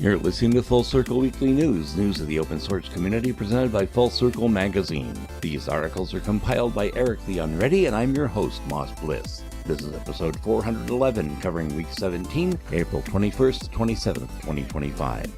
You're listening to Full Circle Weekly News of the open source community presented by Full Circle Magazine. These articles are compiled by Eric the Unready, and I'm your host, Moss Bliss. This is episode 411, covering week 17, April 21st to 27th, 2025.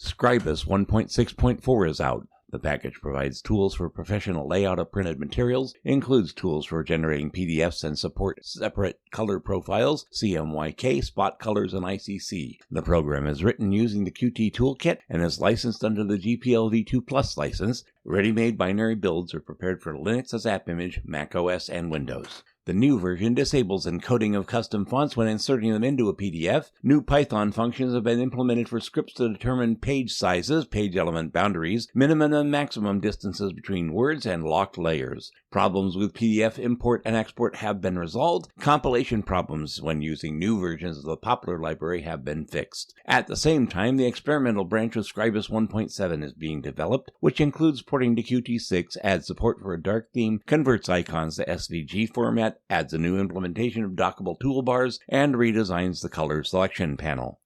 Scribus 1.6.4 is out. The package provides tools for professional layout of printed materials, includes tools for generating PDFs, and support separate color profiles, CMYK, spot colors, and ICC. The program is written using the Qt Toolkit and is licensed under the GPL v2 Plus license. Ready-made binary builds are prepared for Linux as app image, Mac OS, and Windows. The new version disables encoding of custom fonts when inserting them into a PDF. New Python functions have been implemented for scripts to determine page sizes, page element boundaries, minimum and maximum distances between words, and locked layers. Problems with PDF import and export have been resolved. Compilation problems when using new versions of the popular library have been fixed. At the same time, the experimental branch of Scribus 1.7 is being developed, which includes porting to Qt6, adds support for a dark theme, converts icons to SVG format, adds a new implementation of dockable toolbars, and redesigns the color selection panel.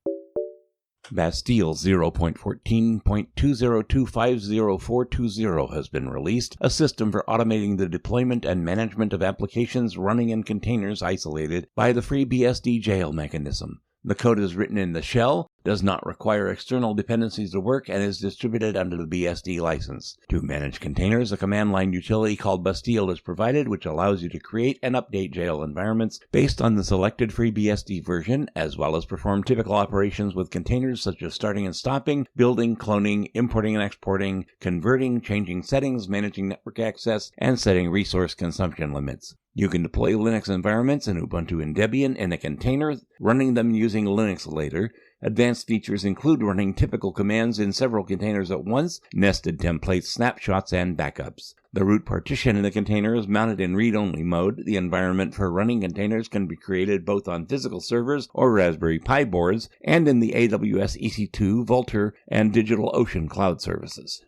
Bastille 0.14.20250.420 has been released, a system for automating the deployment and management of applications running in containers isolated by the FreeBSD jail mechanism. The code is written in the shell, does not require external dependencies to work, and is distributed under the BSD license. To manage containers, a command line utility called Bastille is provided, which allows you to create and update jail environments based on the selected FreeBSD version, as well as perform typical operations with containers such as starting and stopping, building, cloning, importing and exporting, converting, changing settings, managing network access, and setting resource consumption limits. You can deploy Linux environments in Ubuntu and Debian in a container, running them using Linux later. Advanced features include running typical commands in several containers at once, nested templates, snapshots, and backups. The root partition in the container is mounted in read-only mode. The environment for running containers can be created both on physical servers or Raspberry Pi boards, and in the AWS EC2, Vultr, and DigitalOcean cloud services.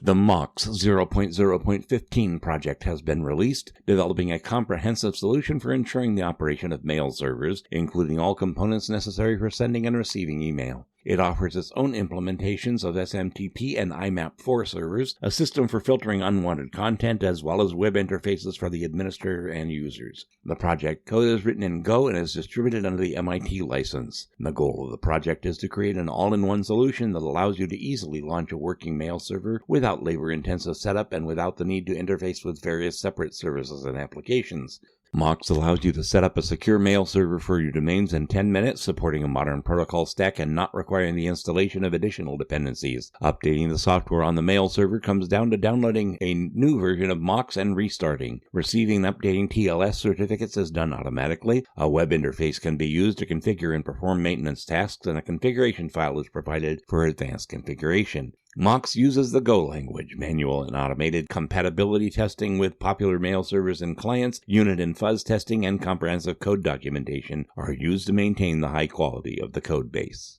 The MOX 0.0.15 project has been released, developing a comprehensive solution for ensuring the operation of mail servers, including all components necessary for sending and receiving email. It offers its own implementations of SMTP and IMAP4 servers, a system for filtering unwanted content, as well as web interfaces for the administrator and users. The project code is written in Go and is distributed under the MIT license. The goal of the project is to create an all-in-one solution that allows you to easily launch a working mail server without labor-intensive setup and without the need to interface with various separate services and applications. MOX allows you to set up a secure mail server for your domains in 10 minutes, supporting a modern protocol stack and not requiring the installation of additional dependencies. Updating the software on the mail server comes down to downloading a new version of MOX and restarting. Receiving and updating TLS certificates is done automatically. A web interface can be used to configure and perform maintenance tasks, and a configuration file is provided for advanced configuration. MOX uses the Go language. Manual and automated compatibility testing with popular mail servers and clients, unit and fuzz testing, and comprehensive code documentation are used to maintain the high quality of the code base.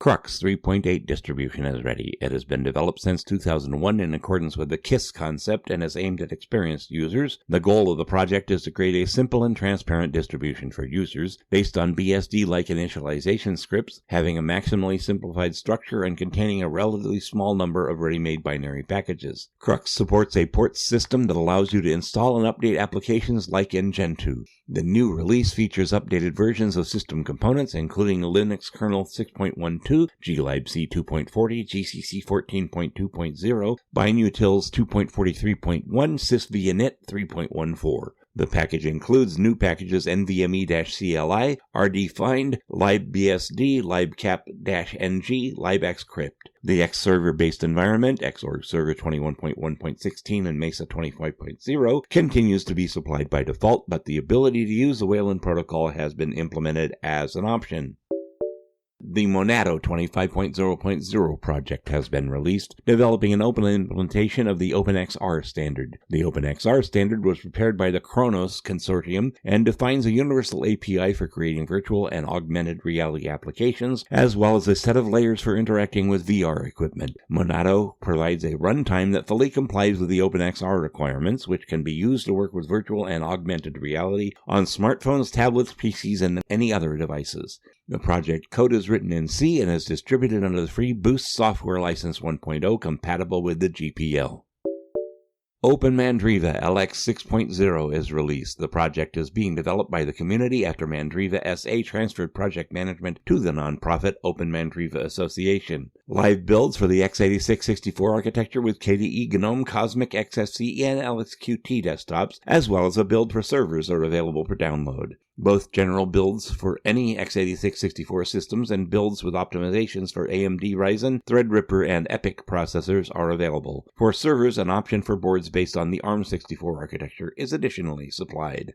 Crux 3.8 distribution is ready. It has been developed since 2001 in accordance with the KISS concept and is aimed at experienced users. The goal of the project is to create a simple and transparent distribution for users based on BSD-like initialization scripts, having a maximally simplified structure and containing a relatively small number of ready-made binary packages. Crux supports a port system that allows you to install and update applications like in Gentoo. The new release features updated versions of system components, including Linux kernel 6.12, glibc 2.40, GCC 14.2.0, binutils 2.43.1, sysvinit 3.14. The package includes new packages NVMe-CLI, RDFind, libBSD, libcap-ng, libxcrypt. The Xserver-based environment, Xorg Server 21.1.16 and Mesa 25.0, continues to be supplied by default, but the ability to use the Wayland protocol has been implemented as an option. The Monado 25.0.0 project has been released, developing an open implementation of the OpenXR standard. The OpenXR standard was prepared by the Khronos Consortium and defines a universal API for creating virtual and augmented reality applications, as well as a set of layers for interacting with VR equipment. Monado provides a runtime that fully complies with the OpenXR requirements, which can be used to work with virtual and augmented reality on smartphones, tablets, PCs, and any other devices. The project code is written in C and is distributed under the free Boost software license 1.0 compatible with the GPL. OpenMandriva LX 6.0 is released. The project is being developed by the community after Mandriva SA transferred project management to the nonprofit Open Mandriva Association. Live builds for the x86-64 architecture with KDE GNOME, Cosmic, XFCE, and LXQT desktops, as well as a build for servers, are available for download. Both general builds for any x86-64 systems and builds with optimizations for AMD Ryzen, Threadripper, and EPYC processors are available. For servers, an option for boards based on the ARM64 architecture is additionally supplied.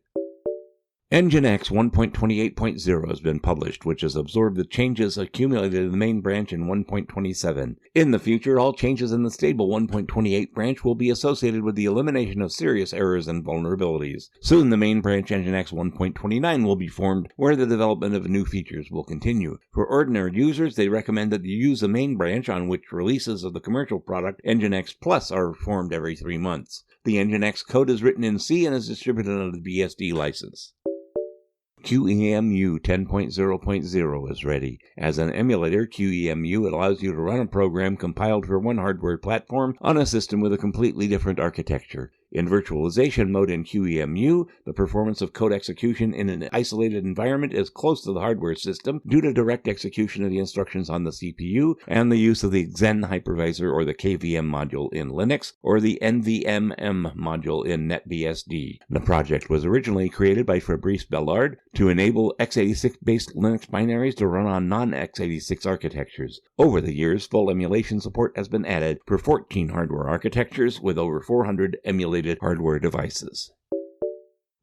Nginx 1.28.0 has been published, which has absorbed the changes accumulated in the main branch in 1.27. In the future, all changes in the stable 1.28 branch will be associated with the elimination of serious errors and vulnerabilities. Soon, the main branch Nginx 1.29 will be formed, where the development of new features will continue. For ordinary users, they recommend that you use the main branch on which releases of the commercial product Nginx Plus are formed every 3 months. The Nginx code is written in C and is distributed under the BSD license. QEMU 10.0.0 is ready. As an emulator, QEMU allows you to run a program compiled for one hardware platform on a system with a completely different architecture. In virtualization mode in QEMU, the performance of code execution in an isolated environment is close to the hardware system due to direct execution of the instructions on the CPU and the use of the Xen hypervisor or the KVM module in Linux or the NVMe module in NetBSD. The project was originally created by Fabrice Bellard to enable x86-based Linux binaries to run on non-x86 architectures. Over the years, full emulation support has been added for 14 hardware architectures with over 400 emulated hardware devices.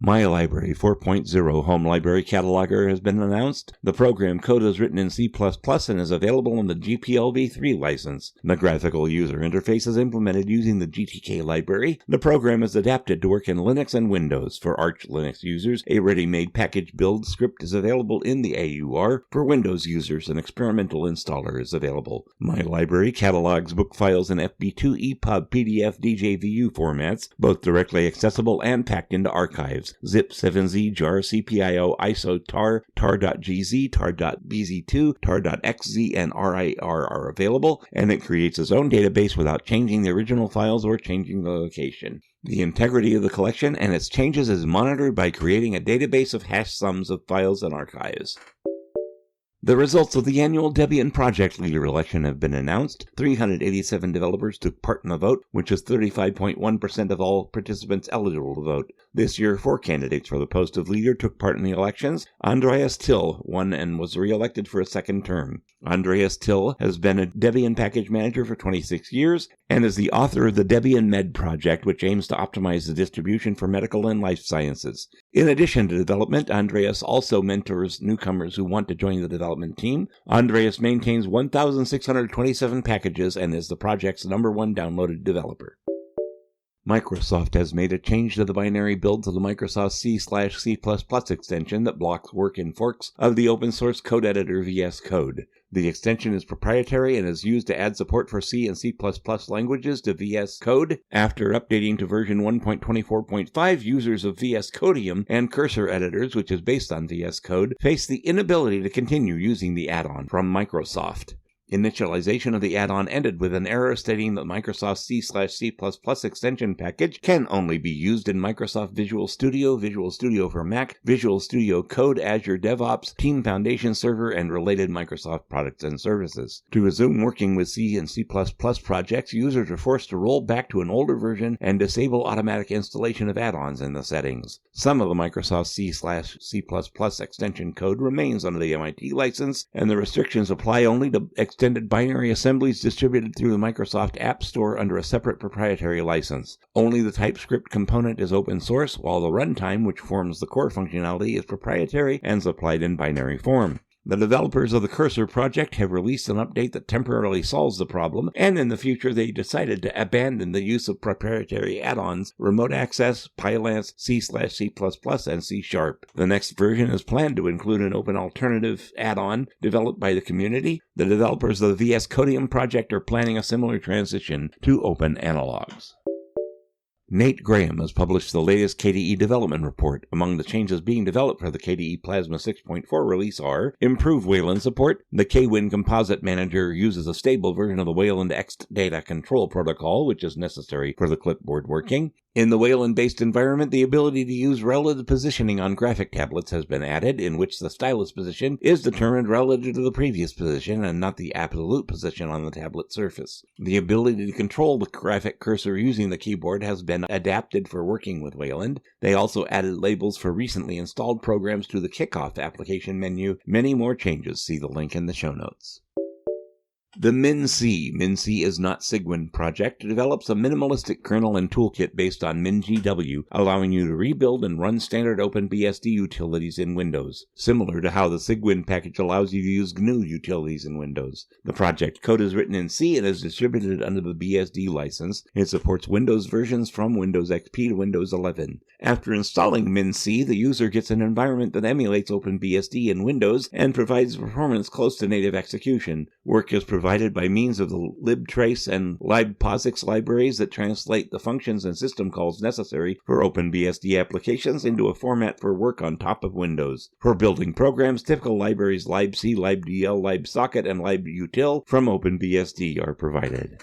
MyLibrary 4.0 Home Library Cataloger has been announced. The program code is written in C++ and is available on the GPL-v3 license. The graphical user interface is implemented using the GTK library. The program is adapted to work in Linux and Windows. For Arch Linux users, a ready-made package build script is available in the AUR. For Windows users, an experimental installer is available. MyLibrary catalogs book files in FB2, EPUB, PDF, DJVU formats, both directly accessible and packed into archives. Zip, 7Z, jar, CPIO, ISO, tar, tar.gz, tar.bz2, tar.xz, and RIR are available, and it creates its own database without changing the original files or changing the location. The integrity of the collection and its changes is monitored by creating a database of hash sums of files and archives. The results of the annual Debian Project Leader election have been announced. 387 developers took part in the vote, which is 35.1% of all participants eligible to vote. This year, 4 candidates for the post of leader took part in the elections. Andreas Till won and was re-elected for a second term. Andreas Till has been a Debian package manager for 26 years and is the author of the Debian Med project, which aims to optimize the distribution for medical and life sciences. In addition to development, Andreas also mentors newcomers who want to join the development team. Andreas maintains 1,627 packages and is the project's #1 downloaded developer. Microsoft has made a change to the binary builds of the Microsoft C/C++ extension that blocks work in forks of the open source code editor VS Code. The extension is proprietary and is used to add support for C and C++ languages to VS Code. After updating to version 1.24.5, users of VS Codium and Cursor editors, which is based on VS Code, face the inability to continue using the add-on from Microsoft. Initialization of the add-on ended with an error stating that Microsoft C/C++ extension package can only be used in Microsoft Visual Studio, Visual Studio for Mac, Visual Studio Code, Azure DevOps, Team Foundation Server, and related Microsoft products and services. To resume working with C and C++ projects, users are forced to roll back to an older version and disable automatic installation of add-ons in the settings. Some of the Microsoft C/C++ extension code remains under the MIT license, and the restrictions apply only to extended binary assemblies distributed through the Microsoft App Store under a separate proprietary license. Only the TypeScript component is open source, while the runtime, which forms the core functionality, is proprietary and supplied in binary form. The developers of the Cursor project have released an update that temporarily solves the problem, and in the future they decided to abandon the use of proprietary add-ons, remote access, Pylance, C/C++, and C#. The next version is planned to include an open alternative add-on developed by the community. The developers of the VS Codium project are planning a similar transition to open analogs. Nate Graham has published the latest KDE development report. Among the changes being developed for the KDE Plasma 6.4 release are improved Wayland support. The KWin Composite Manager uses a stable version of the Wayland Xdata Control Protocol, which is necessary for the clipboard working. In the Wayland-based environment, the ability to use relative positioning on graphic tablets has been added, in which the stylus position is determined relative to the previous position and not the absolute position on the tablet surface. The ability to control the graphic cursor using the keyboard has been adapted for working with Wayland. They also added labels for recently installed programs to the Kickoff application menu. Many more changes. See the link in the show notes. The MinC is not Cygwin project develops a minimalistic kernel and toolkit based on MinGW, allowing you to rebuild and run standard OpenBSD utilities in Windows, similar to how the Cygwin package allows you to use GNU utilities in Windows. The project code is written in C and is distributed under the BSD license. It supports Windows versions from Windows XP to Windows 11. After installing MinC, the user gets an environment that emulates OpenBSD in Windows and provides performance close to native execution. Work is provided by means of the libtrace and libposix libraries that translate the functions and system calls necessary for OpenBSD applications into a format for work on top of Windows. For building programs, typical libraries libc, libdl, libsocket, and libutil from OpenBSD are provided.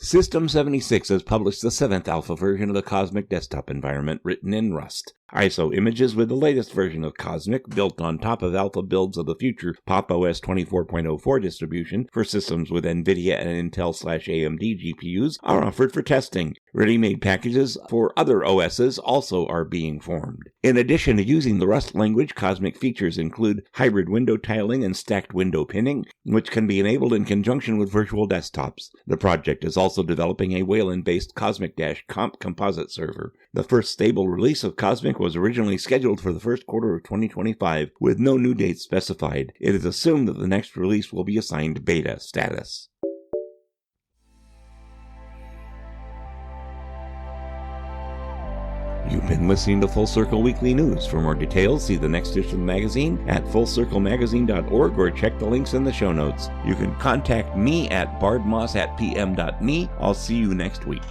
System76 has published the 7th alpha version of the Cosmic desktop environment written in Rust. ISO images with the latest version of Cosmic, built on top of alpha builds of the future Pop! OS 24.04 distribution for systems with NVIDIA and Intel/AMD GPUs, are offered for testing. Ready-made packages for other OSs also are being formed. In addition to using the Rust language, Cosmic features include hybrid window tiling and stacked window pinning, which can be enabled in conjunction with virtual desktops. The project is also developing a Wayland-based Cosmic-Comp composite server. The first stable release of Cosmic was originally scheduled for the first quarter of 2025, with no new date specified. It is assumed that the next release will be assigned beta status. You've been listening to Full Circle Weekly News. For more details, see the next issue of the magazine at fullcirclemagazine.org or check the links in the show notes. You can contact me at bardmoss@pm.me. I'll see you next week.